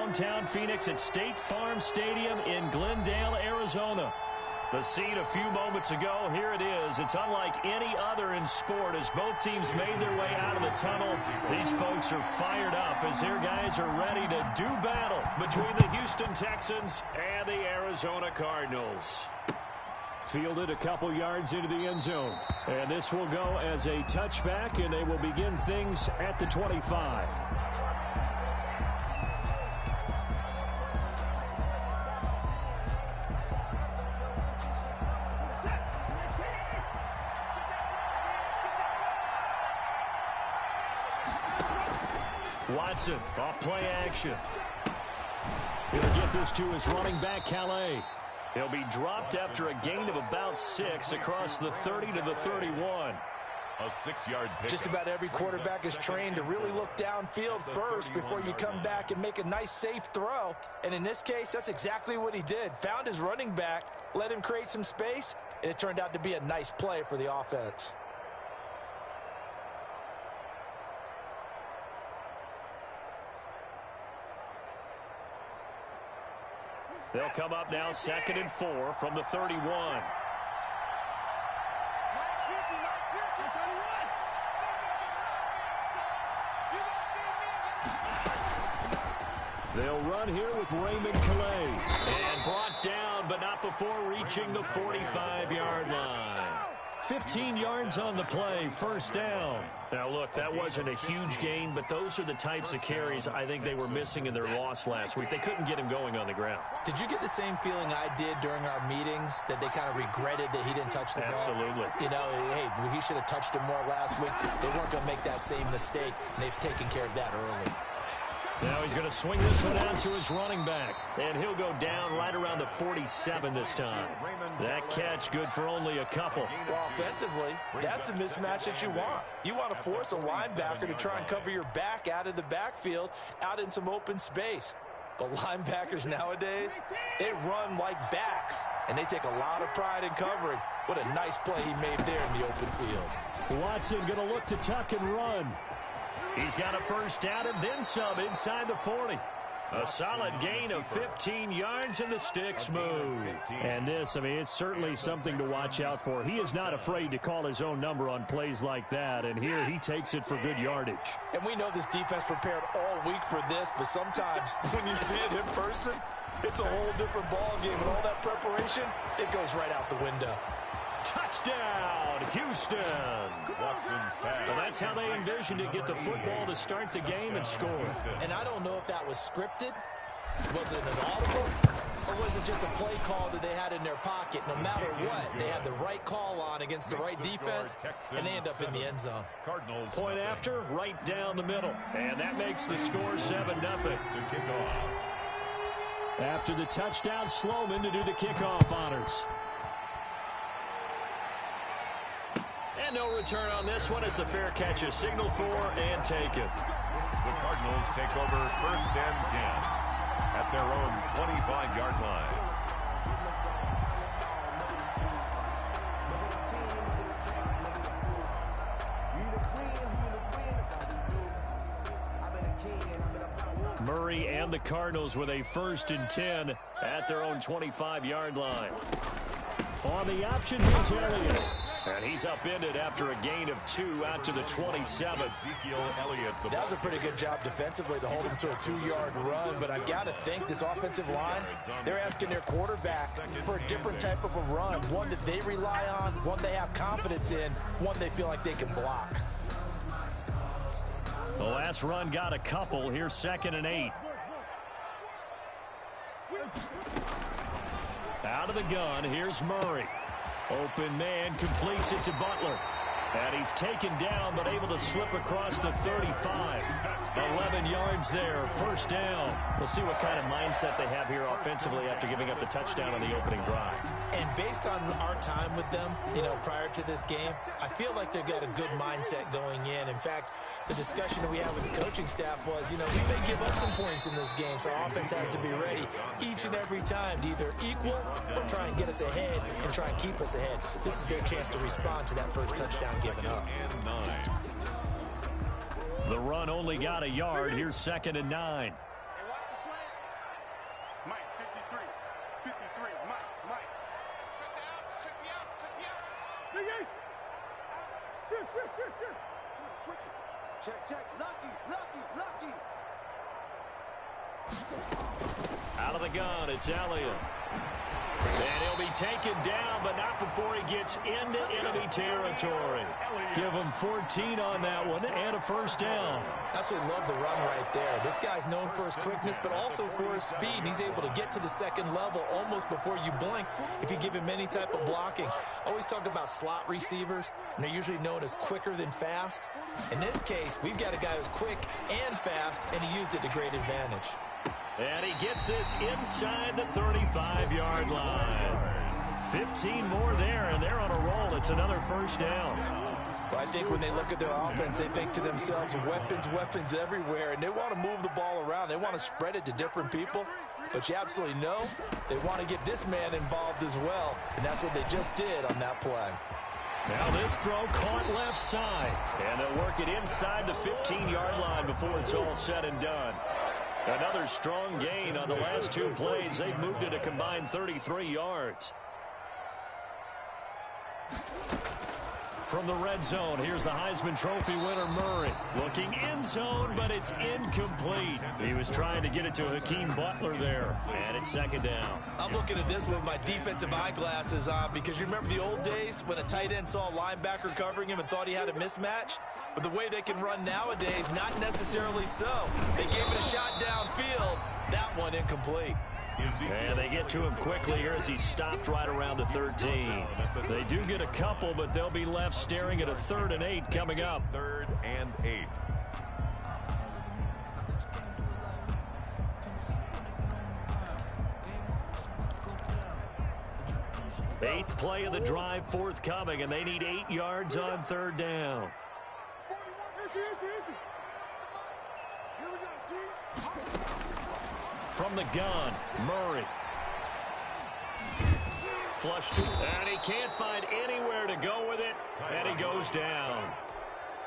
downtown Phoenix at State Farm Stadium in Glendale, Arizona. The scene a few moments ago, here it is. It's unlike any other in sport as both teams made their way out of the tunnel. These folks are fired up as their guys are ready to do battle between the Houston Texans and the Arizona Cardinals. Fielded a couple yards into the end zone. And this will go as a touchback, and they will begin things at the 25. Watson off play action. He'll get this to his running back, Calais. He'll be dropped after a gain of about 6 across the 30 to the 31. A 6-yard pick. Just about every quarterback is trained to really look downfield first before you come back and make a nice, safe throw. And in this case, that's exactly what he did. Found his running back, let him create some space, and it turned out to be a nice play for the offense. They'll come up now 2nd and 4 from the 31. They'll run here with Raymond Calais. And brought down, but not before reaching the 45-yard line. 15 yards on the play, first down. Now, look, that wasn't a huge gain, but those are the types of carries I think they were missing in their loss last week. They couldn't get him going on the ground. Did you get the same feeling I did during our meetings, that they kind of regretted that he didn't touch the ball? Absolutely. You know, hey, he should have touched him more last week. They weren't going to make that same mistake, and they've taken care of that early. Now he's going to swing this one out to his running back. And he'll go down right around the 47 this time. That catch good for only a couple. Well, offensively, that's the mismatch that you want. You want to force a linebacker to try and cover your back out of the backfield, out in some open space. But linebackers nowadays, they run like backs, and they take a lot of pride in covering. What a nice play he made there in the open field. Watson going to look to tuck and run. He's got a first down and then some inside the 40. A solid gain of 15 yards and the sticks move. And this, I mean, it's certainly something to watch out for. He is not afraid to call his own number on plays like that. And here he takes it for good yardage. And we know this defense prepared all week for this, but sometimes when you see it in person, it's a whole different ball game. And all that preparation, it goes right out the window. Touchdown, Houston. Watson's pass. Well, that's how they envisioned it, get the football to start the game and score. And I don't know if that was scripted. Was it an audible? Or was it just a play call that they had in their pocket? No matter what, they had the right call on against the right defense, and they end up in the end zone. Point after, right down the middle. And that makes the score 7-0. After the touchdown, Sloman to do the kickoff honors. And no return on this one as the fair catch is signaled for and taken. The Cardinals take over 1st and 10 at their own 25-yard line. Murray and the Cardinals with a 1st and 10 at their own 25-yard line. On the option, here's Elliott. And he's upended after a gain of 2 out to the 27. That was a pretty good job defensively to hold him to a 2-yard run, but I've got to think this offensive line, they're asking their quarterback for a different type of a run, one that they rely on, one they have confidence in, one they feel like they can block. The last run got a couple. Here's 2nd and 8. Out of the gun, here's Murray. Open man completes it to Butler. And he's taken down but able to slip across the 35. 11 yards there, 1st down. We'll see what kind of mindset they have here offensively after giving up the touchdown on the opening drive. And based on our time with them, you know, prior to this game, I feel like they've got a good mindset going in. In fact, the discussion that we had with the coaching staff was, you know, we may give up some points in this game, so our offense has to be ready each and every time to either equal or try and get us ahead and try and keep us ahead. This is their chance to respond to that first touchdown given up. The run only got a yard. Here's 2nd and 9. Switch it. Check. Lucky. Out of the gun, it's Elliott. And he'll be taken down, but not before he gets into enemy territory. Give him 14 on that one and a first down. Absolutely love the run right there. This guy's known for his quickness, but also for his speed. He's able to get to the second level almost before you blink if you give him any type of blocking. I always talk about slot receivers, and they're usually known as quicker than fast. In this case, we've got a guy who's quick and fast, and he used it to great advantage. And he gets this inside the 35-yard line. 15 more there, and they're on a roll. It's another first down. Well, I think when they look at their offense, they think to themselves, weapons everywhere, and they want to move the ball around. They want to spread it to different people. But you absolutely know they want to get this man involved as well, and that's what they just did on that play. Now this throw caught left side, and they'll work it inside the 15-yard line before it's all said and done. Another strong gain on the last two plays. They've moved it a combined 33 yards. From the red zone, here's the Heisman Trophy winner, Murray. Looking end zone, but it's incomplete. He was trying to get it to Hakeem Butler there, and it's second down. I'm looking at this with my defensive eyeglasses on because you remember the old days when a tight end saw a linebacker covering him and thought he had a mismatch? But the way they can run nowadays, not necessarily so. They gave it a shot downfield. That one incomplete. And they get to him quickly here as he stopped right around the 13. They do get a couple, but they'll be left staring at a 3rd and 8 coming up. 3rd and 8. Eighth play of the drive forthcoming, and they need 8 yards on 3rd down. From the gun, Murray. Flushed it, and he can't find anywhere to go with it, and he goes down.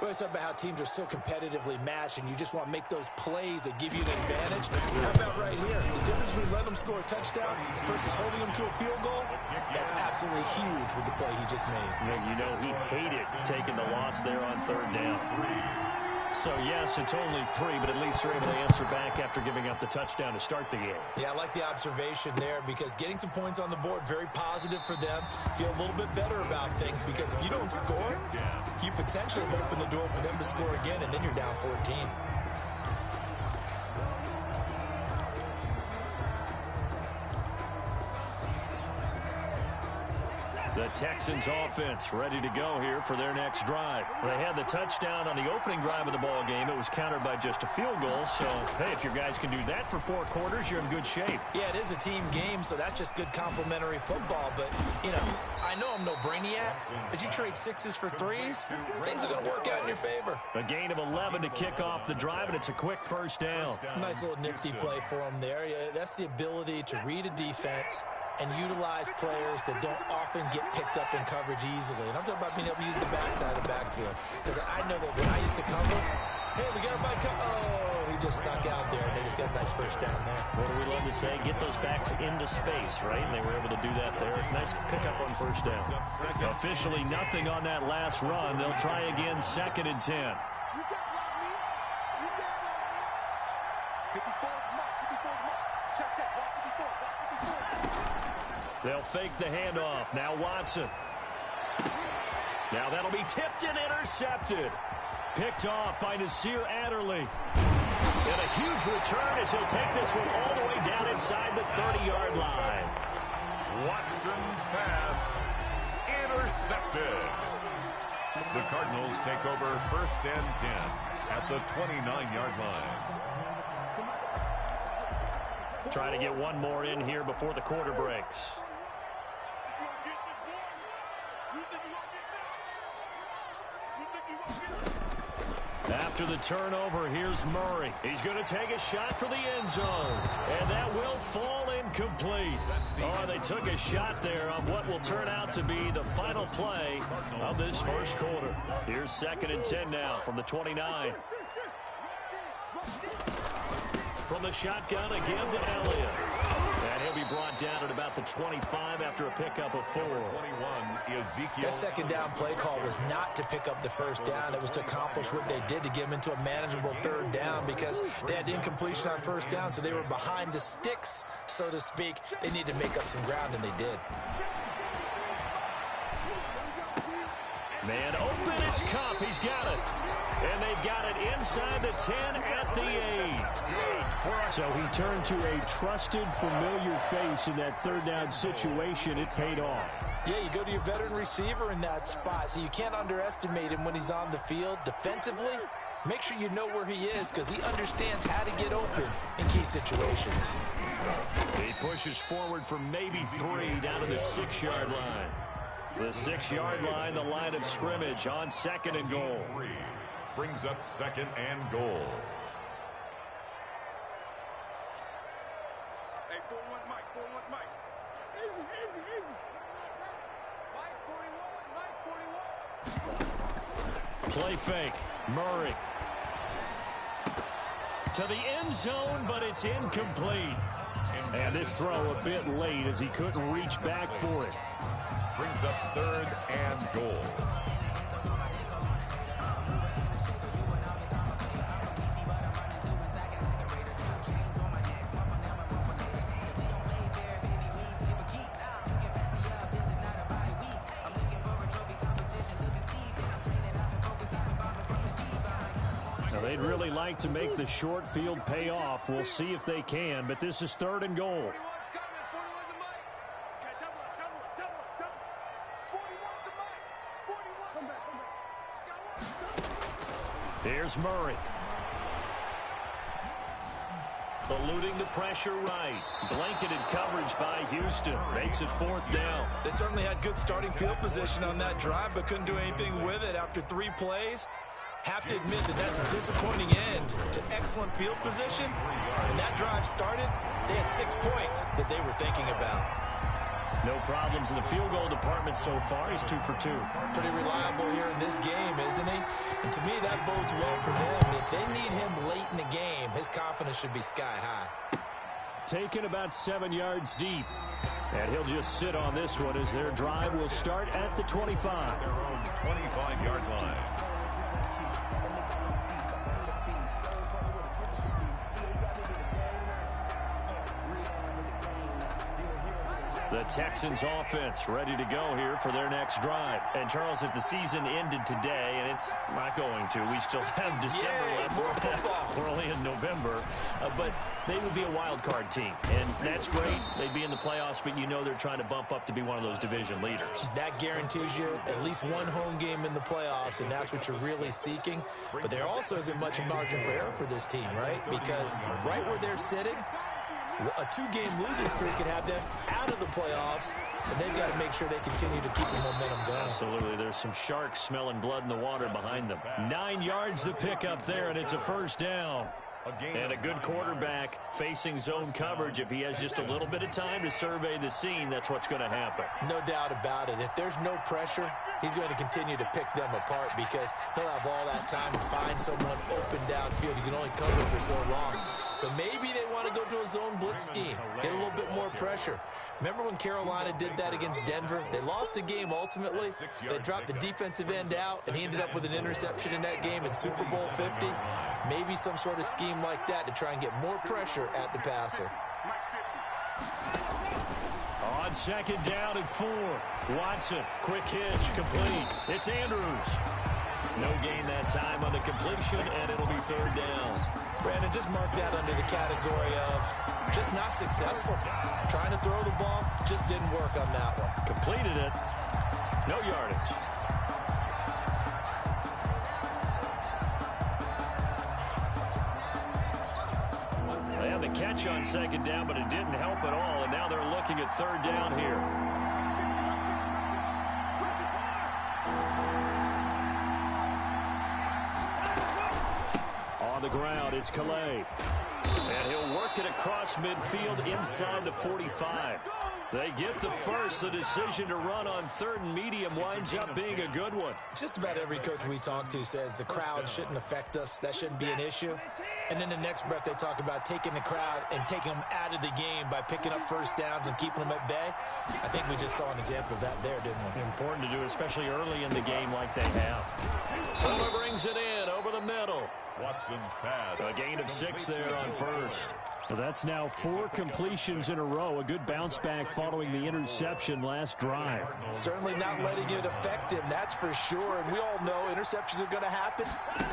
Well, it's about how teams are so competitively matched, and you just want to make those plays that give you an advantage. How about right here? The difference between letting them score a touchdown versus holding them to a field goal, that's absolutely huge with the play he just made. You know, he hated taking the loss there on 3rd down. So, yes, it's only 3, but at least they're able to answer back after giving up the touchdown to start the game. Yeah, I like the observation there because getting some points on the board, very positive for them. Feel a little bit better about things because if you don't score, you potentially have opened the door for them to score again, and then you're down 14. The Texans offense ready to go here for their next drive. They had the touchdown on the opening drive of the ball game. It was countered by just a field goal. So, hey, if your guys can do that for 4 quarters, you're in good shape. Yeah, it is a team game, so that's just good complimentary football. But, you know, I know I'm no brainiac, but you trade 6s for 3s, things are going to work out in your favor. A gain of 11 to kick off the drive, and it's a quick first down. Nice little nifty play for him there. Yeah, that's the ability to read a defense and utilize players that don't often get picked up in coverage easily. And I'm talking about being able to use the backside of the backfield. Because I know that when I used to cover, hey, we got everybody cover. Oh, he just snuck out there, and they just got a nice first down there. What do we love to say? Get those backs into space, right? And they were able to do that there. Nice pickup on first down. Officially nothing on that last run. They'll try again, 2nd and 10. You can't block me. You can't block me. 54's mark. 54's mark. Check. Block 54. Block 54. They'll fake the handoff. Now Watson. Now that'll be tipped and intercepted. Picked off by Nasir Adderley. And a huge return as he'll take this one all the way down inside the 30-yard line. Watson's pass intercepted. The Cardinals take over 1st and 10 at the 29-yard line. Try to get one more in here before the quarter breaks. After the turnover, here's Murray. He's going to take a shot for the end zone, and that will fall incomplete. Oh, they took a shot there on what will turn out to be the final play of this first quarter. Here's 2nd and 10 now from the 29. From the shotgun again to Elliott. And he'll be brought down at about the the 25 after a pickup of 4. 21, Ezekiel. That second down play call was not to pick up the first down. It was to accomplish what they did to get them into a manageable third down because they had incompletion on first down, so they were behind the sticks, so to speak. They needed to make up some ground, and they did. Man open, it's Cup. He's got it. And they've got it inside the 10 at the 8. So he turned to a trusted, familiar face in that third down situation. It paid off. Yeah, you go to your veteran receiver in that spot, so you can't underestimate him when he's on the field. Defensively, make sure you know where he is because he understands how to get open in key situations. He pushes forward for maybe 3 down to the 6-yard line. The 6-yard line, the line of scrimmage on 2nd and goal. Brings up 2nd and goal. Hey, 4-1 Mike, 4-1 Mike. Easy. Mike 41. Play fake. Murray. To the end zone, but it's incomplete. And this throw a bit late as he couldn't reach back for it. Brings up 3rd and goal. Now they'd really like to make the short field pay off. We'll see if they can, but this is 3rd and goal. 41's coming, 41's a Mike. Okay, double. 41's a Mike. 41. Here's Murray. Eluding the pressure right. Blanketed coverage by Houston. Makes it 4th down. They certainly had good starting field position on that drive, but couldn't do anything with it after 3 plays. Have to admit that that's a disappointing end to excellent field position. When that drive started, they had 6 points that they were thinking about. No problems in the field goal department so far. He's 2 for 2. Pretty reliable here in this game, isn't he? And to me, that bodes well for them. If they need him late in the game, his confidence should be sky high. Taken about 7 yards deep. And he'll just sit on this one as their drive will start at the 25. Their own 25-yard line. The Texans offense ready to go here for their next drive. And Charles, if the season ended today, and it's not going to, we still have December left. More football. We're only in November, but they would be a wild card team. And that's great. They'd be in the playoffs, but you know they're trying to bump up to be one of those division leaders. That guarantees you at least one home game in the playoffs, and that's what you're really seeking. But there also isn't much margin for error for this team, right? Because right where they're sitting, a 2-game losing streak could have them out of the playoffs, so they've got to make sure they continue to keep the momentum going. Absolutely. There's some sharks smelling blood in the water behind them. 9 yards to pick up there, and it's a 1st down. And a good quarterback facing zone coverage. If he has just a little bit of time to survey the scene, that's what's going to happen. No doubt about it. If there's no pressure, he's going to continue to pick them apart because he'll have all that time to find someone open downfield. He can only cover for so long. So maybe they want to go to a zone blitz scheme, get a little bit more pressure. Remember when Carolina did that against Denver? They lost the game ultimately. They dropped the defensive end out, and he ended up with an interception in that game in Super Bowl 50. Maybe some sort of scheme like that to try and get more pressure at the passer. On 2nd down and 4. Watson, quick hitch, complete. It's Andrews. No gain that time on the completion, and it'll be 3rd down. Brandon, just mark that under the category of just not successful. Trying to throw the ball, just didn't work on that one. Completed it. No yardage. They had the catch on 2nd down, but it didn't help at all, and now they're looking at 3rd down here. On the ground, it's Calais. And he'll work it across midfield inside the 45. They get the first. The decision to run on 3rd and medium winds up being a good one. Just about every coach we talk to says the crowd shouldn't affect us. That shouldn't be an issue. And then the next breath they talk about taking the crowd and taking them out of the game by picking up first downs and keeping them at bay. I think we just saw an example of that there, didn't we? Important to do, especially early in the game like they have. Fuller brings it in over the middle. Watson's pass. A gain of 6 there on first. So that's now 4 completions in a row. A good bounce back following the interception last drive. Certainly not letting it affect him, that's for sure. And we all know interceptions are going to happen.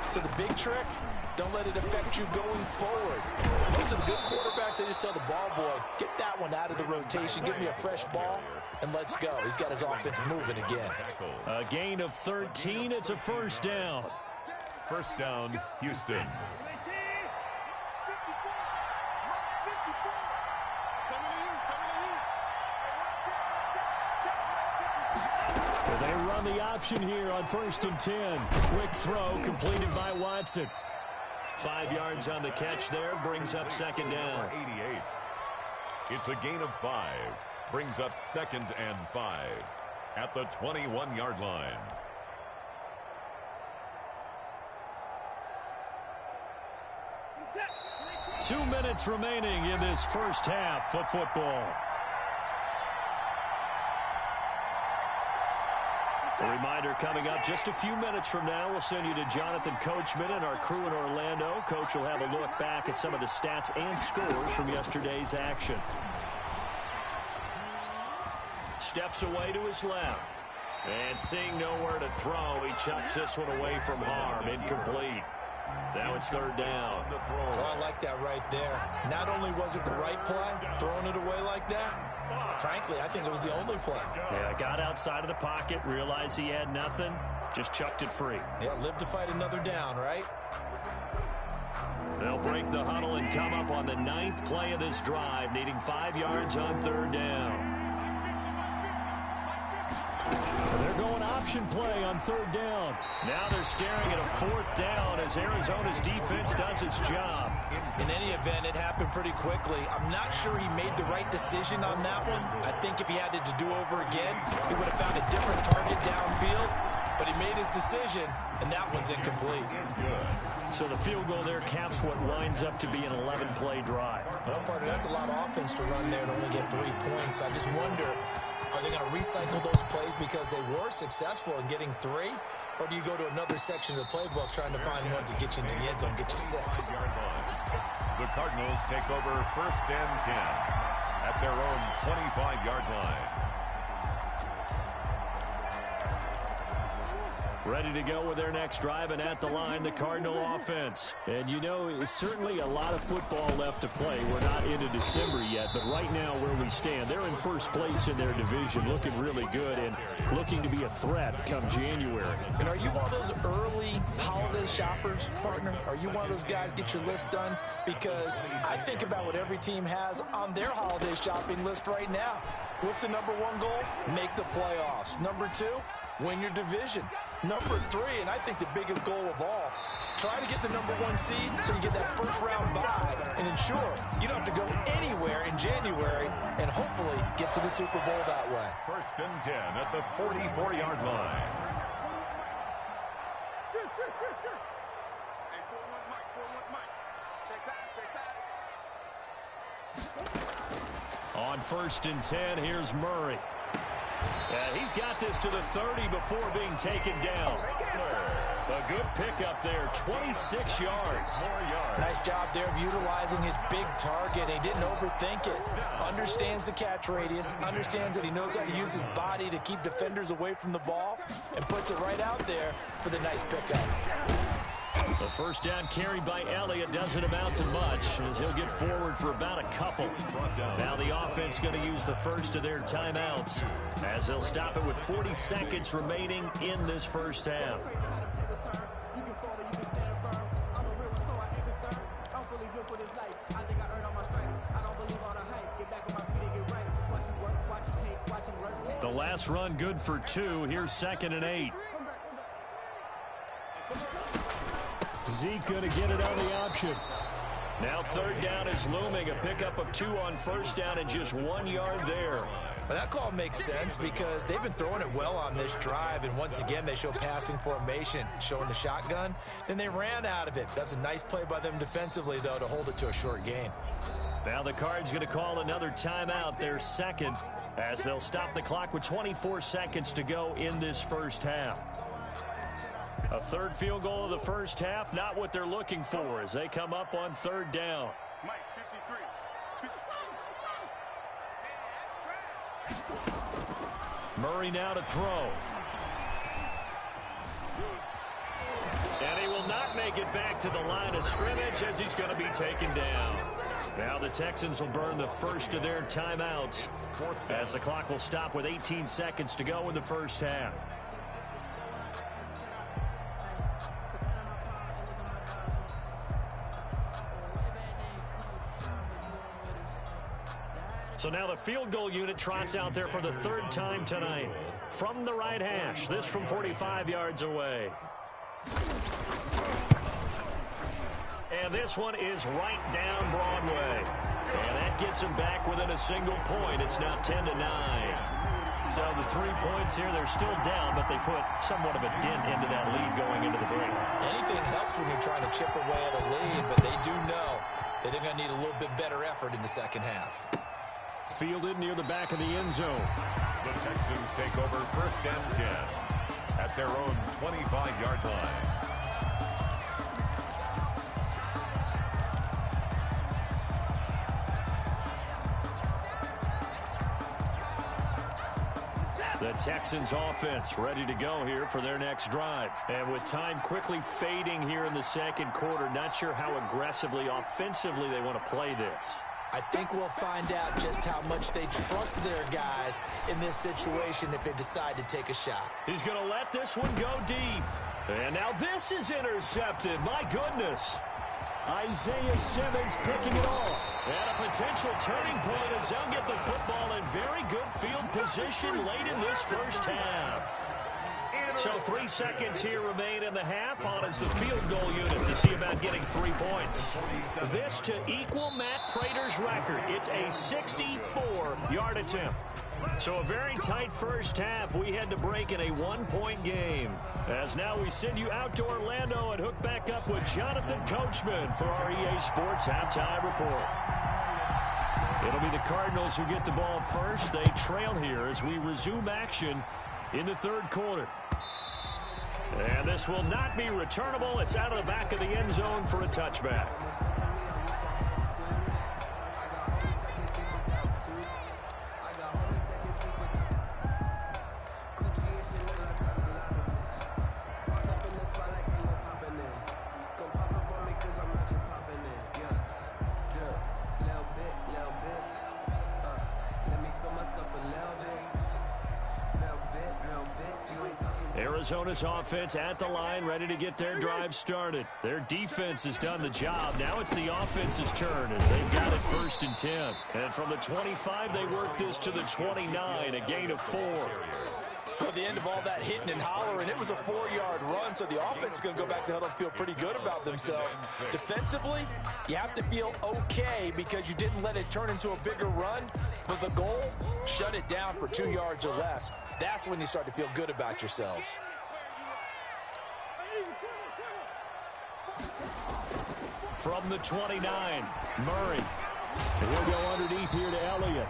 So the big trick, don't let it affect you going forward. Most of the good quarterbacks, they just tell the ball boy, get that one out of the rotation, give me a fresh ball, and let's go. He's got his offense moving again. A gain of 13. It's a first down. First down, Houston. They run the option here on 1st and 10. Quick throw completed by Watson. 5 yards on the catch there, brings up second down. 88. It's a gain of 5. Brings up 2nd and 5 at the 21-yard line. Two minutes remaining in this first half of football. A reminder coming up just a few minutes from now. We'll send you to Jonathan Coachman and our crew in Orlando. Coach will have a look back at some of the stats and scores from yesterday's action. Steps away to his left. And seeing nowhere to throw, he chucks this one away from harm. Incomplete. Now it's third down. Oh, I like that right there. Not only was it the right play, throwing it away like that, frankly, I think it was the only play. Yeah, got outside of the pocket, realized he had nothing, just chucked it free. Yeah, live to fight another down, right? They'll break the huddle and come up on the 9th play of this drive, needing 5 yards on third down. They're going option play on third down. Now they're staring at a 4th down as Arizona's defense does its job. In any event, it happened pretty quickly. I'm not sure he made the right decision on that one. I think if he had it to do over again, he would have found a different target downfield. But he made his decision, and that one's incomplete. So the field goal there caps what winds up to be an 11-play drive. Well, partner, that's a lot of offense to run there to only get 3 points. I just wonder, are they going to recycle those plays because they were successful in getting 3? Or do you go to another section of the playbook trying to find ones that get you into the end zone, get you 6? The Cardinals take over 1st and 10 at their own 25-yard line. Ready to go with their next drive, and at the line, the Cardinal offense. And you know, certainly a lot of football left to play. We're not into December yet, but right now where we stand, they're in first place in their division, looking really good and looking to be a threat come January. And are you one of those early holiday shoppers, partner? Are you one of those guys get your list done? Because I think about what every team has on their holiday shopping list right now. What's the number 1 goal? Make the playoffs. Number 2, win your division. Number 3, and I think the biggest goal of all, try to get the number 1 seed so you get that first round bye and ensure you don't have to go anywhere in January and hopefully get to the Super Bowl that way. 1st and 10 at the 44-yard line. Sure. Hey, 4-1 Mike. Check pass. On 1st and 10, here's Murray. He's got this to the 30 before being taken down. A good pickup there, 26 yards. Nice job there of utilizing his big target. He didn't overthink it. Understands the catch radius, understands that he knows how to use his body to keep defenders away from the ball, and puts it right out there for the nice pickup. The first down carried by Elliott doesn't amount to much as he'll get forward for about a couple. Now the offense going to use the first of their timeouts as they'll stop it with 40 seconds remaining in this first half. The last run good for 2. Here's 2nd and 8. Zeke going to get it on the option. Now third down is looming. A pickup of 2 on first down and just 1 yard there. Well, that call makes sense because they've been throwing it well on this drive, and once again they show passing formation, showing the shotgun. Then they ran out of it. That's a nice play by them defensively, though, to hold it to a short gain. Now the Cards going to call another timeout, their second, as they'll stop the clock with 24 seconds to go in this first half. A third field goal of the first half, not what they're looking for as they come up on third down. Mike, 53. Murray now to throw. And he will not make it back to the line of scrimmage as he's going to be taken down. Now the Texans will burn the first of their timeouts as the clock will stop with 18 seconds to go in the first half. So now the field goal unit trots out there for the third time tonight. From the right hash, this from 45 yards away. And this one is right down Broadway. And that gets them back within a single point. It's now 10-9. So the 3 points here, they're still down, but they put somewhat of a dent into that lead going into the break. Anything helps when you're trying to chip away at a lead, but they do know that they're going to need a little bit better effort in the second half. Fielded near the back of the end zone. The Texans take over first and 10 at their own 25-yard line. The Texans offense ready to go here for their next drive. And with time quickly fading here in the second quarter, not sure how aggressively, offensively they want to play this. I think we'll find out just how much they trust their guys in this situation if they decide to take a shot. He's going to let this one go deep. And now this is intercepted. My goodness. Isaiah Simmons picking it off. And a potential turning point as they'll get the football in very good field position late in this first half. So 3 seconds here remain in the half. On is the field goal unit to see about getting 3 points. This to equal Matt Prater's record. It's a 64-yard attempt. So a very tight first half. We had to break in a 1-point game. As now we send you out to Orlando and hook back up with Jonathan Coachman for our EA Sports Halftime Report. It'll be the Cardinals who get the ball first. They trail here as we resume action in the third quarter. And this will not be returnable. It's out of the back of the end zone for a touchback. Arizona's offense at the line, ready to get their drive started. Their defense has done the job. Now it's the offense's turn as they've got it 1st and 10. And from the 25, they work this to the 29, a gain of 4. Well, at the end of all that hitting and hollering, it was a 4-yard run, so the offense is going to go back to huddle and feel pretty good about themselves. Defensively, you have to feel okay because you didn't let it turn into a bigger run, but the goal, shut it down for 2 yards or less. That's when you start to feel good about yourselves. From the 29, Murray. And he'll go underneath here to Elliott.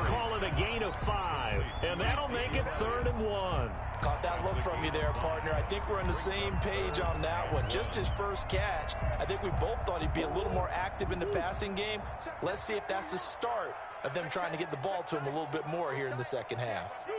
Call it a gain of 5, and that'll make it 3rd and 1. Caught that look from you there, partner. I think we're on the same page on that one. Just his first catch, I think we both thought he'd be a little more active in the passing game. Let's see if that's the start of them trying to get the ball to him a little bit more here in the second half.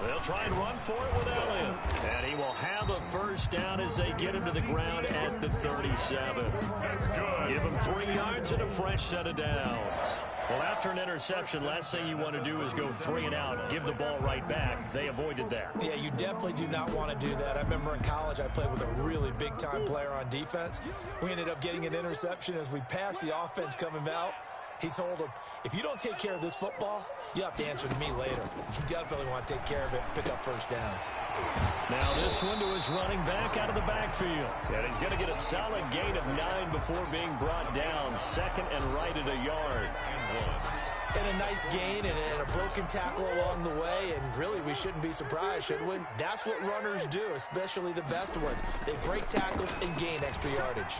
They'll try and run for it with Elliott. And he will have a first down as they get him to the ground at the 37. That's good. Give him 3 yards and a fresh set of downs. Well, after an interception, last thing you want to do is go 3 and out, give the ball right back. They avoided that. Yeah, you definitely do not want to do that. I remember in college I played with a really big-time player on defense. We ended up getting an interception as we passed the offense coming out. He told him, if you don't take care of this football, you have to answer to me later. You definitely want to take care of it, pick up first downs. Now this one to his running back out of the backfield. And he's going to get a solid gain of 9 before being brought down. Second and right at a yard. And a nice gain and a broken tackle along the way, and really we shouldn't be surprised, should we? That's what runners do, especially the best ones. They break tackles and gain extra yardage.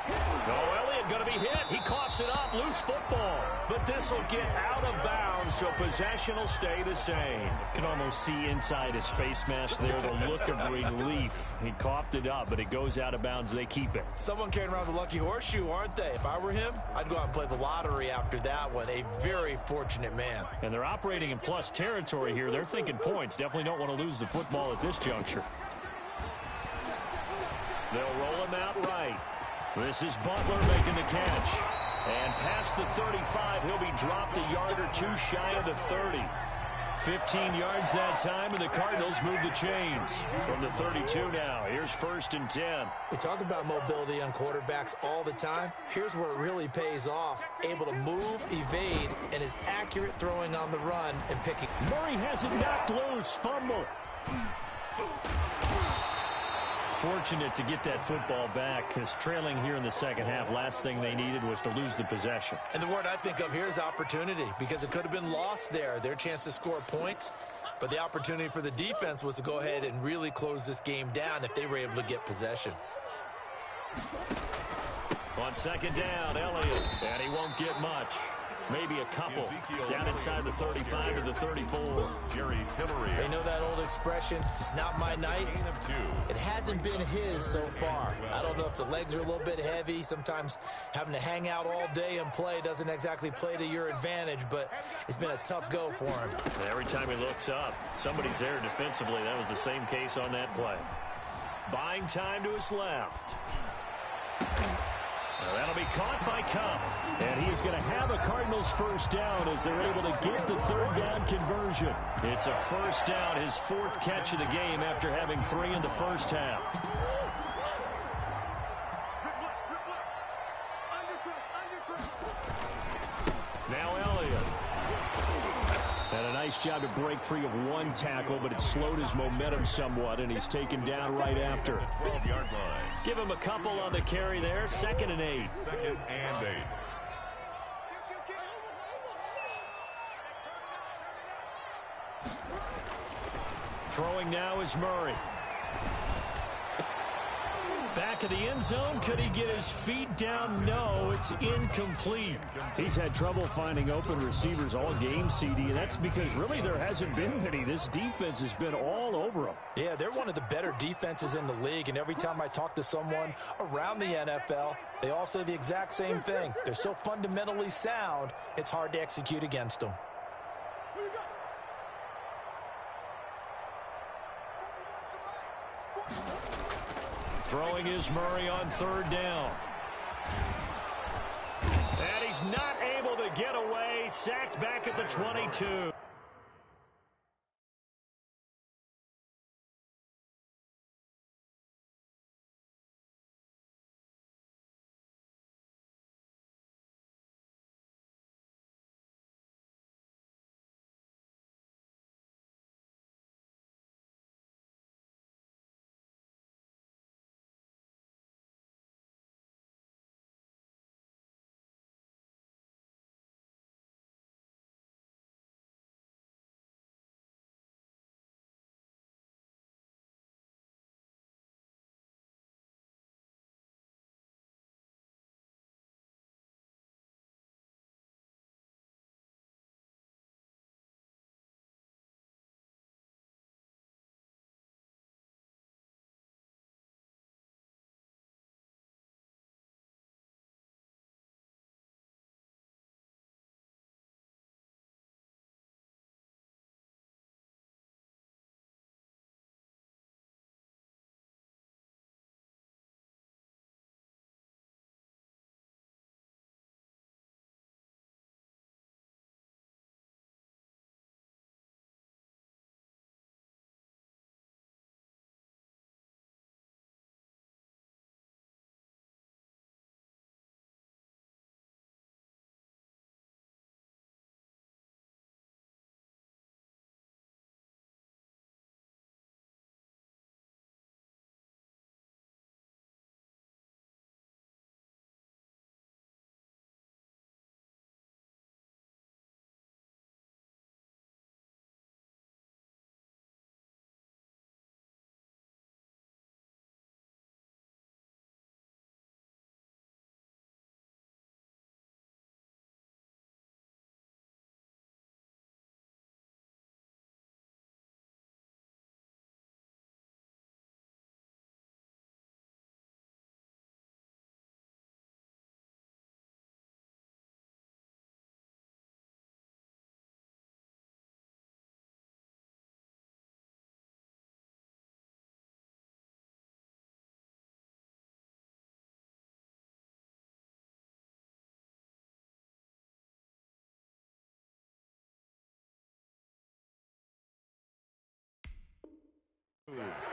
Oh, Elliott going to be hit. He coughs it up. Loose football. But this will get out of bounds, so possession will stay the same. You can almost see inside his face mask there the look of relief. He coughed it up, but it goes out of bounds. They keep it. Someone carrying around the lucky horseshoe, aren't they? If I were him, I'd go out and play the lottery after that one. A very fortunate man. And they're operating in plus territory here. They're thinking points. Definitely don't want to lose the football at this juncture. They'll roll him out right. This is Butler making the catch. And past the 35, he'll be dropped a yard or two shy of the 30. 15 yards that time, and the Cardinals move the chains. From the 32 now, here's 1st and 10. We talk about mobility on quarterbacks all the time. Here's where it really pays off. Able to move, evade, and is accurate throwing on the run and picking. Murray has it knocked loose. Fumble. Fortunate to get that football back, because trailing here in the second half, last thing they needed was to lose the possession. And the word I think of here is opportunity, because it could have been lost there. Their chance to score points, but the opportunity for the defense was to go ahead and really close this game down if they were able to get possession. On second down, Elliott, and he won't get much. Maybe a couple down inside the 35 to the 34. Jerry Tillery. They know that old expression, it's not my night. It hasn't been his so far. I don't know if the legs are a little bit heavy. Sometimes having to hang out all day and play doesn't exactly play to your advantage, but it's been a tough go for him. Every time he looks up, somebody's there defensively. That was the same case on that play. Buying time to his left. That'll be caught by Cup. And he is going to have a Cardinals first down as they're able to get the third down conversion. It's a first down, his 4th catch of the game after having 3 in the first half. Now Elliott. And a nice job to break free of one tackle, but it slowed his momentum somewhat, and he's taken down right after. 12-yard line. Give him a couple on the carry there. 2nd and 8. 2nd and 8. Throwing now is Murray. Back of the end zone. Could he get his feet down? No, it's incomplete. He's had trouble finding open receivers all game, CD, and that's because really there hasn't been many. This defense has been all over him. Yeah, they're one of the better defenses in the league, and every time I talk to someone around the NFL, they all say the exact same thing. They're so fundamentally sound, it's hard to execute against them. Throwing is Murray on 3rd down. And he's not able to get away. Sacked back at the 22.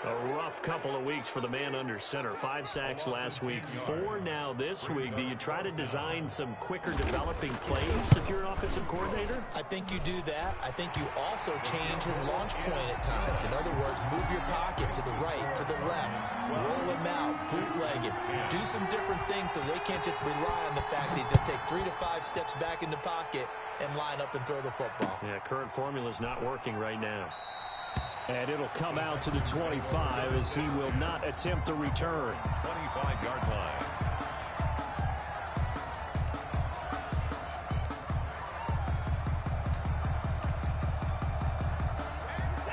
A rough couple of weeks for the man under center. 5 sacks last week, 4 now this week. Do you try to design some quicker developing plays if you're an offensive coordinator? I think you do that. I think you also change his launch point at times. In other words, move your pocket to the right, to the left, roll him out, bootleg it. Do some different things so they can't just rely on the fact that he's going to take 3 to 5 steps back in the pocket and line up and throw the football. Yeah, current formula is not working right now. And it'll come out to the 25 as he will not attempt a return. 25-yard line.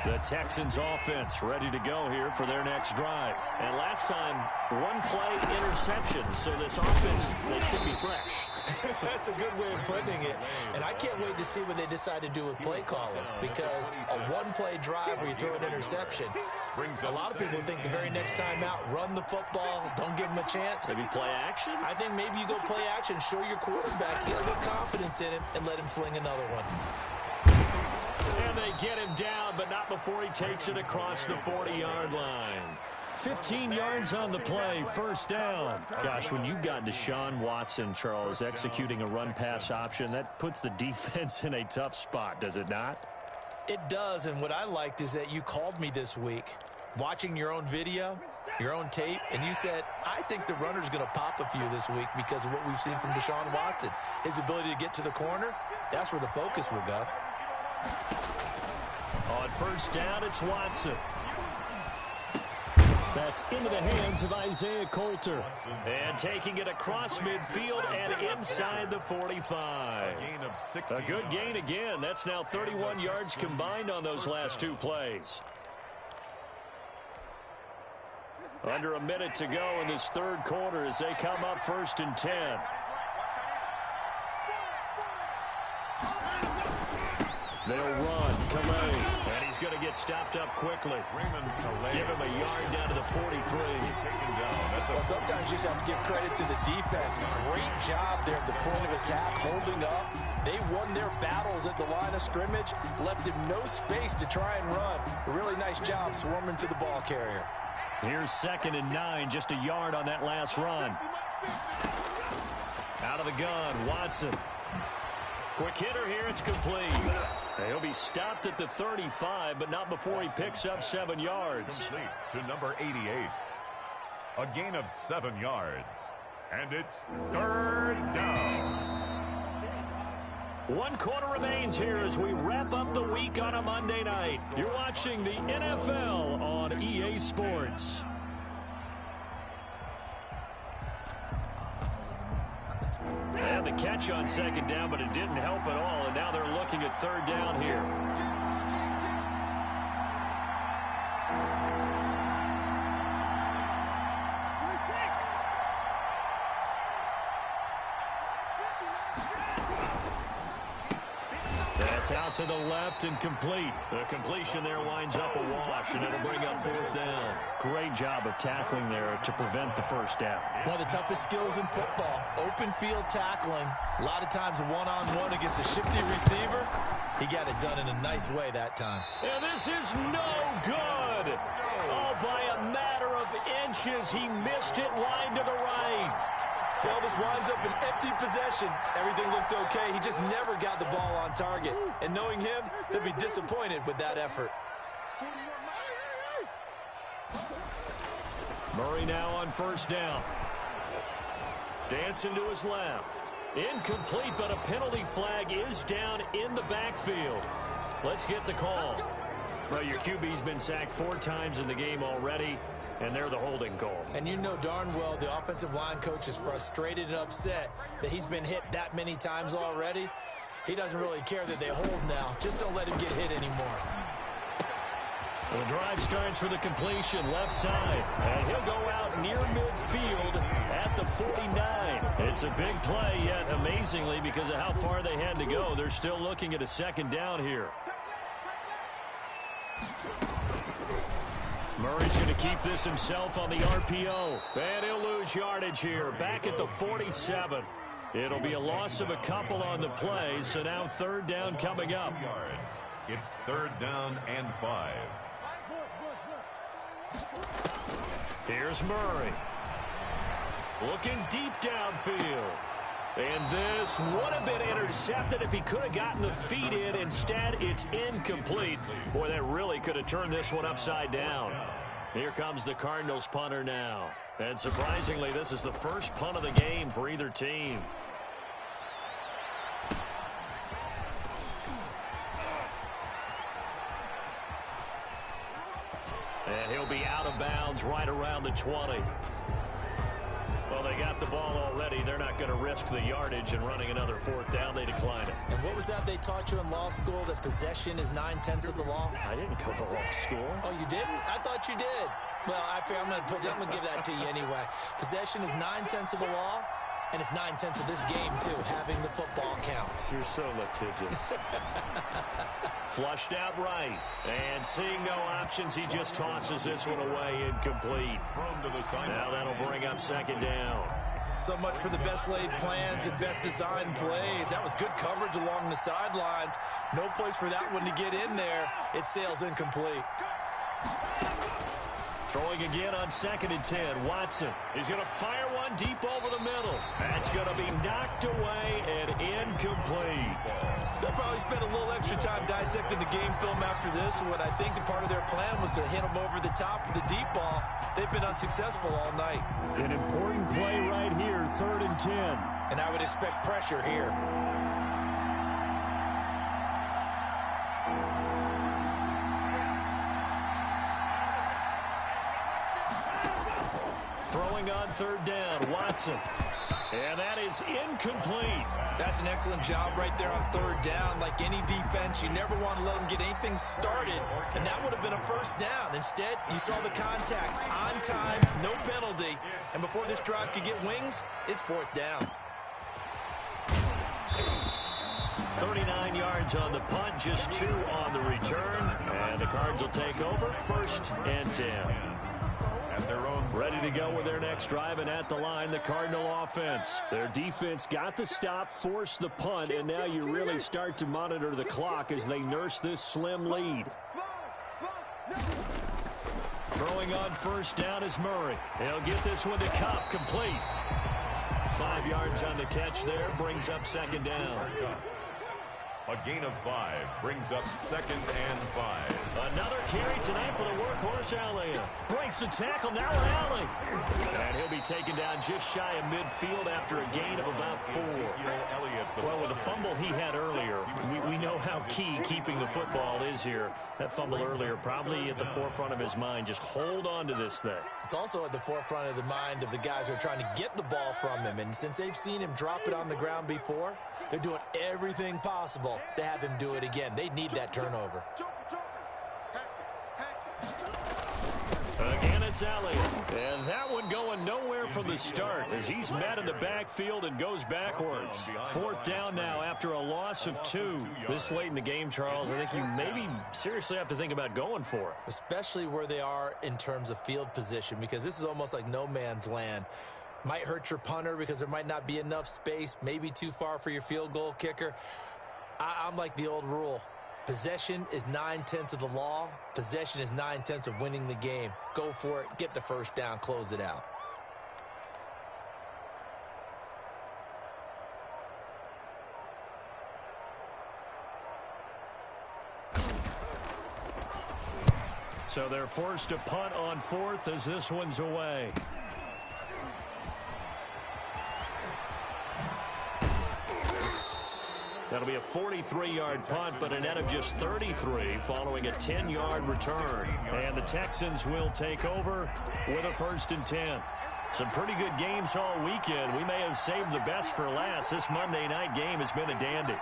The Texans offense ready to go here for their next drive. And last time, 1 play interception. So this offense, they should be fresh. That's a good way of putting it. And I can't wait to see what they decide to do with play calling, because a 1-play drive where you throw an interception, a lot of people think the very next time out, run the football, don't give them a chance. Maybe play action? I think maybe you go play action, show your quarterback, get a little confidence in him, and let him fling another one. And they get him down, but not before he takes it across the 40-yard line. 15 yards on the play, first down. Gosh, when you've got Deshaun Watson, Charles, executing a run-pass option, that puts the defense in a tough spot, does it not? It does, and what I liked is that you called me this week, watching your own video, your own tape, and you said, I think the runner's going to pop a few this week because of what we've seen from Deshaun Watson. His ability to get to the corner, that's where the focus will go. On first down, it's Watson. That's into the hands of Isaiah Coulter. And taking it across midfield and inside the 45. A good gain again. That's now 31 yards combined on those last 2 plays. Under a minute to go in this third quarter as they come up first and 10. They'll run. Calais. And he's going to get stopped up quickly. Give him a yard down to the 43. Well, sometimes you just have to give credit to the defense. Great job there at the point of attack, holding up. They won their battles at the line of scrimmage, left him no space to try and run. A really nice job swarming to the ball carrier. Here's 2nd and 9, just a yard on that last run. Out of the gun, Watson. Quick hitter here, it's complete. He'll be stopped at the 35, but not before he picks up 7 yards. Complete to number 88. A gain of 7 yards. And it's 3rd down. 1 quarter remains here as we wrap up the week on a Monday night. You're watching the NFL on EA Sports. And the catch on 2nd down, but it didn't help at all. And now they're looking at 3rd down here. That's out to the left and complete. The completion there winds up a wash, and it'll bring up 4th down. Great job of tackling there to prevent the first down. One of the toughest skills in football, open field tackling. A lot of times one-on-one against a shifty receiver. He got it done in a nice way that time. And this is no good. Oh, by a matter of inches, he missed it wide to the right. Well, this winds up an empty possession. Everything looked okay. He just never got the ball on target. And knowing him, they'll be disappointed with that effort. Murray now on first down. Dancing to his left. Incomplete, but a penalty flag is down in the backfield. Let's get the call. Well, your QB's been sacked 4 times in the game already, and they're the holding call. And you know darn well the offensive line coach is frustrated and upset that he's been hit that many times already. He doesn't really care that they hold now. Just don't let him get hit anymore. The drive starts with a completion left side, and he'll go out near midfield at the 49. It's a big play, yet amazingly, because of how far they had to go, they're still looking at a 2nd down here. Murray's going to keep this himself on the RPO, and he'll lose yardage here, back at the 47. It'll be a loss of a couple on the play, so now 3rd down coming up. It's 3rd down and 5. Here's Murray. Looking deep downfield. And this would have been intercepted if he could have gotten the feet in. Instead, it's incomplete. Boy, that really could have turned this one upside down. Here comes the Cardinals punter now. And surprisingly, this is the first punt of the game for either team. And he'll be out of bounds right around the 20. Well, they got the ball already. They're not going to risk the yardage and running another fourth down. They decline it. And what was that they taught you in law school, that possession is 9/10 of the law? I didn't go to law school. Oh, you didn't? I thought you did. Well, I'm going to give that to you anyway. Possession is 9/10 of the law, and it's 9/10 of this game, too, having the football counts. You're so litigious. Flushed out right. And seeing no options, he just tosses this one away, incomplete. Now that'll bring up second down. So much for the best laid plans and best designed plays. That was good coverage along the sidelines. No place for that one to get in there. It sails incomplete. Throwing again on 2nd and 10. Watson. He's going to fire one deep over the middle. That's going to be knocked away and incomplete. They'll probably spend a little extra time dissecting the game film after this one. I think the part of their plan was to hit them over the top of the deep ball. They've been unsuccessful all night. An important play right here, 3rd and 10. And I would expect pressure here. Throwing on 3rd down, Watson. And that is incomplete. That's an excellent job right there on 3rd down. Like any defense, you never want to let them get anything started. And that would have been a first down. Instead, you saw the contact on time, no penalty. And before this drive could get wings, it's 4th down. 39 yards on the punt, just 2 on the return. And the Cards will take over, 1st and 10. Ready to go with their next drive, and at the line, the Cardinal offense. Their defense got the stop, forced the punt, and now you really start to monitor the clock as they nurse this slim lead. Throwing on 1st down is Murray. He'll get this one to Cup, complete. 5 yards on the catch there, brings up 2nd down. A gain of 5 brings up 2nd and 5. Another carry tonight for the workhorse Elliott. Breaks the tackle, now an alley. And he'll be taken down just shy of midfield after a gain of about 4. Well, with the fumble he had earlier, we know how key keeping the football is here. That fumble earlier probably at the forefront of his mind. Just hold on to this thing. It's also at the forefront of the mind of the guys who are trying to get the ball from him. And since they've seen him drop it on the ground before, they're doing everything possible to have him do it again. They need that turnover. Again, it's Elliott. And that one going nowhere from the start as he's met in the backfield and goes backwards. 4th down now after a loss of 2. This late in the game, Charles, I think you maybe seriously have to think about going for it. Especially where they are in terms of field position, because this is almost like no man's land. Might hurt your punter because there might not be enough space, maybe too far for your field goal kicker. I'm like the old rule. Possession is 9/10 of the law. Possession is 9/10 of winning the game. Go for it. Get the 1st down. Close it out. So they're forced to punt on 4th as this one's away. That'll be a 43-yard punt, but a net of just 33 following a 10-yard return. And the Texans will take over with a 1st and 10. Some pretty good games all weekend. We may have saved the best for last. This Monday night game has been a dandy.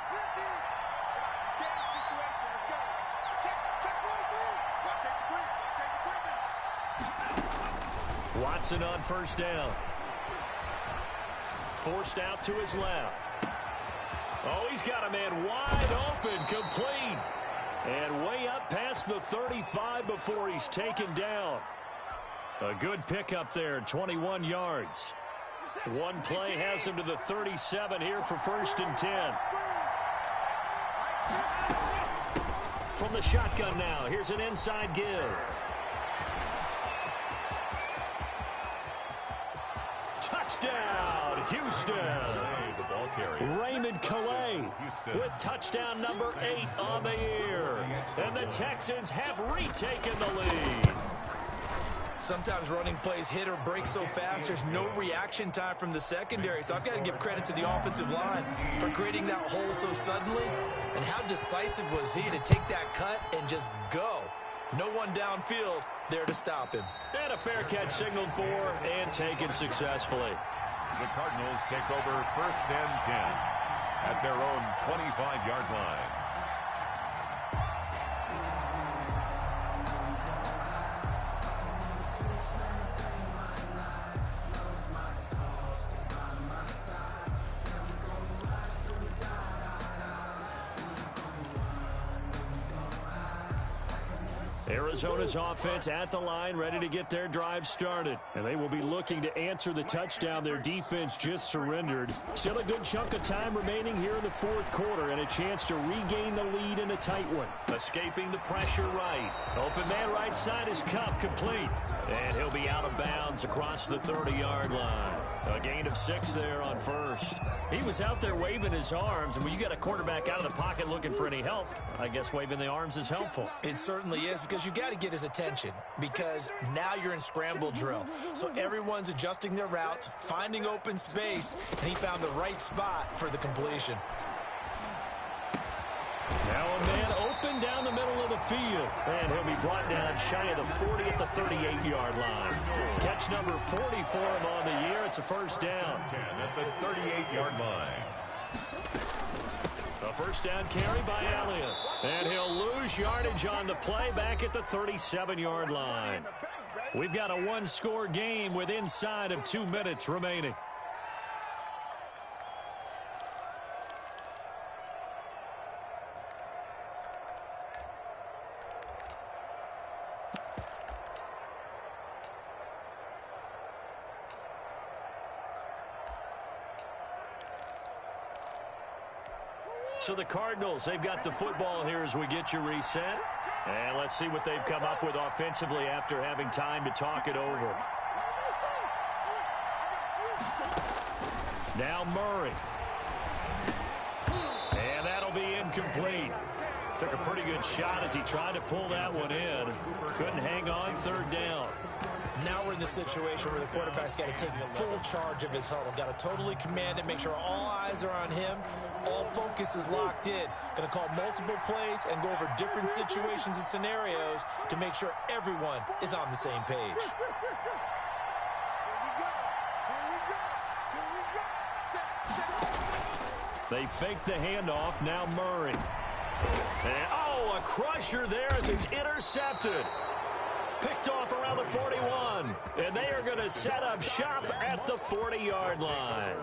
Watson on 1st down. Forced out to his left. Oh, he's got a man wide open, complete. And way up past the 35 before he's taken down. A good pickup there, 21 yards. One play has him to the 37 here for 1st and 10. From the shotgun now, here's an inside give. Touchdown, Houston. The ball carrier. Raymond Calais with touchdown number 8 on the year. And the Texans have retaken the lead. Sometimes running plays hit or break so fast, there's no reaction time from the secondary. So I've got to give credit to the offensive line for creating that hole so suddenly. And how decisive was he to take that cut and just go? No one downfield there to stop him. And a fair catch signaled for and taken successfully. The Cardinals take over 1st and 10 at their own 25-yard line. Arizona's offense at the line, ready to get their drive started. And they will be looking to answer the touchdown their defense just surrendered. Still a good chunk of time remaining here in the 4th quarter and a chance to regain the lead in a tight one. Escaping the pressure right. Open man right side is Cup, complete. And he'll be out of bounds across the 30-yard line. A gain of 6 there on first. He was out there waving his arms, and when you got a quarterback out of the pocket looking for any help, I guess waving the arms is helpful. It certainly is, because you got to get his attention, because now you're in scramble drill. So everyone's adjusting their routes, finding open space, and he found the right spot for the completion. Now a man open down the middle of the field, and he'll be brought down shy of the 40 at the 38-yard line. Catch number 40 for him on the year. It's a first down. 10 at the 38-yard line. A first down carry by Elliott. And he'll lose yardage on the play back at the 37-yard line. We've got a one-score game with inside of 2 minutes remaining. So the Cardinals, they've got the football here as we get you reset. And let's see what they've come up with offensively after having time to talk it over. Now Murray. And that'll be incomplete. Took a pretty good shot as he tried to pull that one in. Couldn't hang on, 3rd down. Now we're in the situation where the quarterback's got to take full charge of his huddle. Got to totally command it, make sure all eyes are on him. All focus is locked in. Going to call multiple plays and go over different situations and scenarios to make sure everyone is on the same page. They fake the handoff. Now Murray. And, oh, a crusher there as it's intercepted. Picked off around the 41. And they are going to set up shop at the 40-yard line.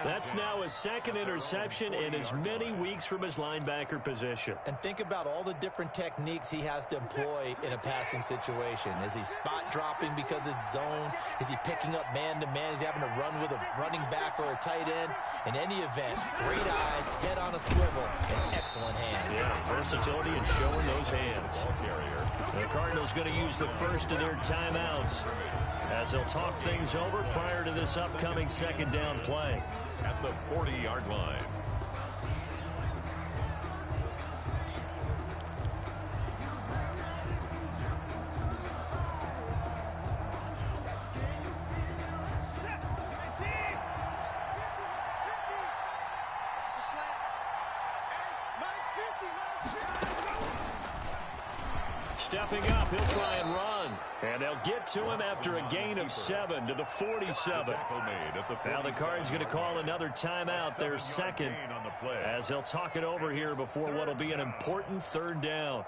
That's now his 2nd interception in as many weeks from his linebacker position. And think about all the different techniques he has to employ in a passing situation. Is he spot dropping because it's zone? Is he picking up man-to-man? Is he having to run with a running back or a tight end? In any event, great eyes, head on a swivel, and excellent hands. Yeah, versatility and showing those hands. The Cardinals going to use the first of their timeouts as they'll talk things over prior to this upcoming 2nd down play. At the 40-yard line. Stepping up, he'll try and run. And they'll get to him after a gain of 7 to the 47. Now the Cards going to call another timeout, their 2nd, as they'll talk it over here before what will be an important 3rd down.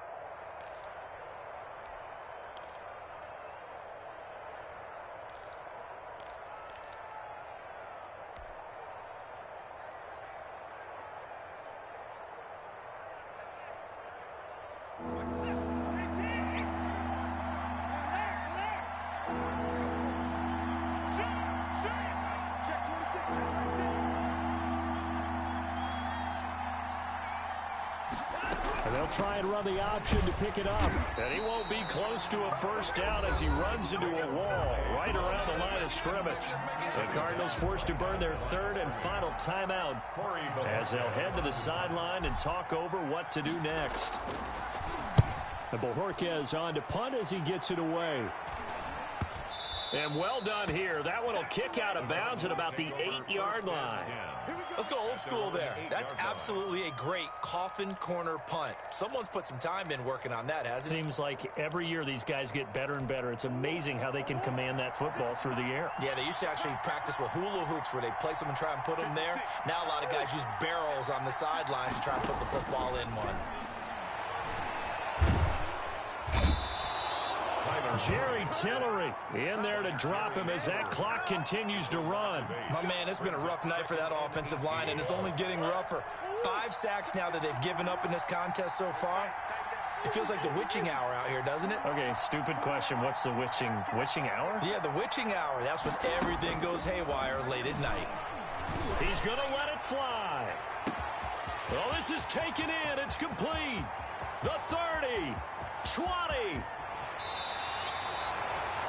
And they'll try and run the option to pick it up. And he won't be close to a first down as he runs into a wall right around the line of scrimmage. The Cardinals forced to burn their third and final timeout as they'll head to the sideline and talk over what to do next. And Bojorquez on to punt as he gets it away. And well done here. That one will kick out of bounds at about the 8-yard line. Let's go old school there. That's absolutely a great coffin corner punt. Someone's put some time in working on that, hasn't it? Seems like every year these guys get better and better. It's amazing how they can command that football through the air. Yeah, they used to actually practice with hula hoops where they place them and try and put them there. Now a lot of guys use barrels on the sidelines to try and put the football in one. Jerry Tillery in there to drop him as that clock continues to run. My man, it's been a rough night for that offensive line, and it's only getting rougher. 5 sacks now that they've given up in this contest so far. It feels like the witching hour out here, doesn't it? Okay, stupid question. What's the witching hour? Yeah, the witching hour. That's when everything goes haywire late at night. He's going to let it fly. Well, this is taken in. It's complete. The 30, 20.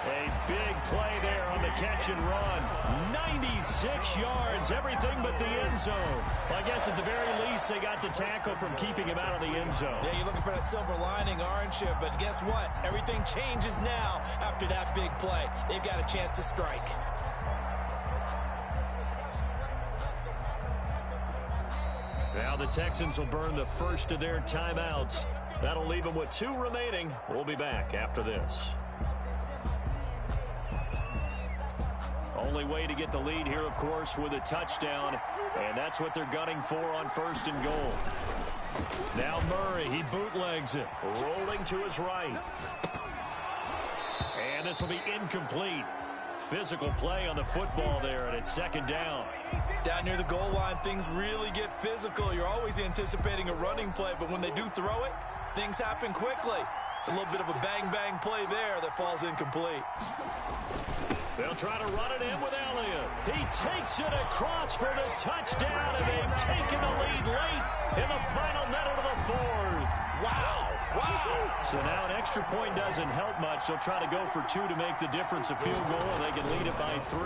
A big play there on the catch and run. 96 yards, everything but the end zone. Well, I guess at the very least, they got the tackle from keeping him out of the end zone. Yeah, you're looking for that silver lining, aren't you? But guess what? Everything changes now after that big play. They've got a chance to strike. Now the Texans will burn the first of their timeouts. That'll leave them with 2 remaining. We'll be back after this. Only way to get the lead here, of course, with a touchdown. And that's what they're gunning for on 1st and goal. Now Murray, he bootlegs it. Rolling to his right. And this will be incomplete. Physical play on the football there, and it's 2nd down. Down near the goal line, things really get physical. You're always anticipating a running play, but when they do throw it, things happen quickly. A little bit of a bang-bang play there that falls incomplete. They'll try to run it in with Elliott. He takes it across for the touchdown, and they've taken the lead late in the final minute of the 4th. Wow. Wow. So now an extra point doesn't help much. They'll try to go for 2 to make the difference a field goal, and they can lead it by 3.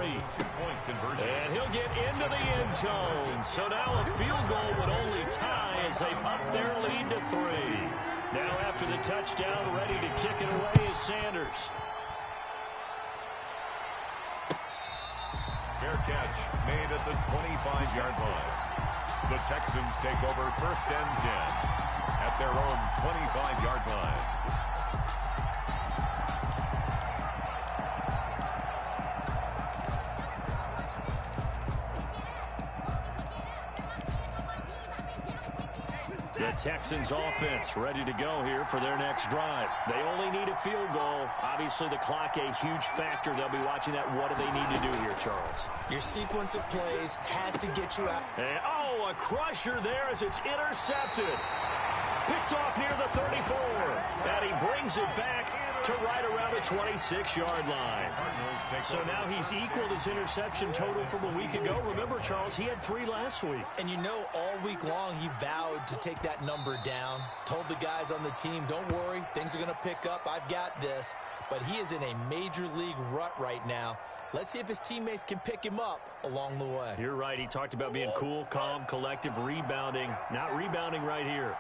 Point conversion. And he'll get into the end zone. So now a field goal would only tie as they up their lead to 3. Now after the touchdown, ready to kick it away is Sanders. Fair catch made at the 25-yard line. The Texans take over 1st and 10 at their own 25-yard line. The Texans offense ready to go here for their next drive. They only need a field goal. Obviously, the clock a huge factor. They'll be watching that. What do they need to do here, Charles? Your sequence of plays has to get you out. And, a crusher there as it's intercepted. Picked off near the 34. And he brings it back to right around the 26-yard line. So now he's equaled his interception total from a week ago. Remember, Charles, he had 3 last week. And you know, all week long, he vowed to take that number down. Told the guys on the team, don't worry, things are going to pick up. I've got this. But he is in a major league rut right now. Let's see if his teammates can pick him up along the way. You're right. He talked about being cool, calm, collective, rebounding. Not rebounding right here.